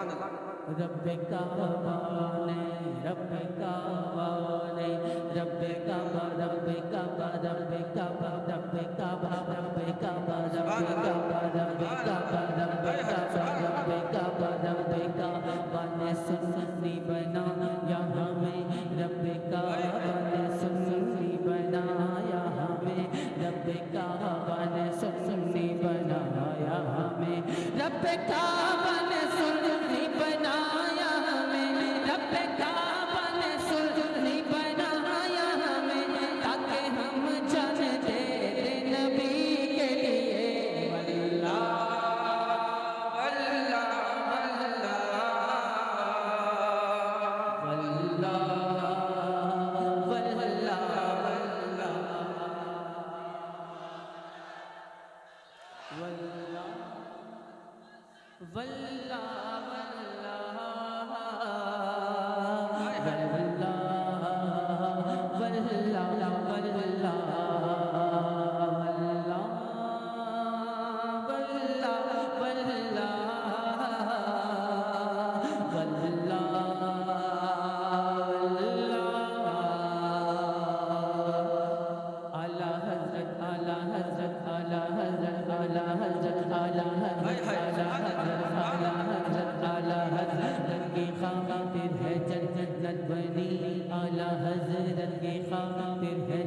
رب کعبہ نے رب کعبہ نے رب کعبہ رب کعبہ رب کعبہ رب کعبہ رب کعبہ رب کعبہ رب کعبہ رب کعبہ رب کعبہ رب کعبہ نے سنی بنایا ہمیں رب کعبہ نے سنی بنایا ہمیں رب کعبہ نے سنی بنایا ہمیں رب کعبہ نے سنی بنایا ہمیں رب کعبہ نے سنی بنایا ہمیں تاکہ ہم جان دے نبی کے لیے واللہ واللہ واللہ واللہ واللہ خاطر ہے جنت بنی اعلیٰ حضرت کی خاطر ہے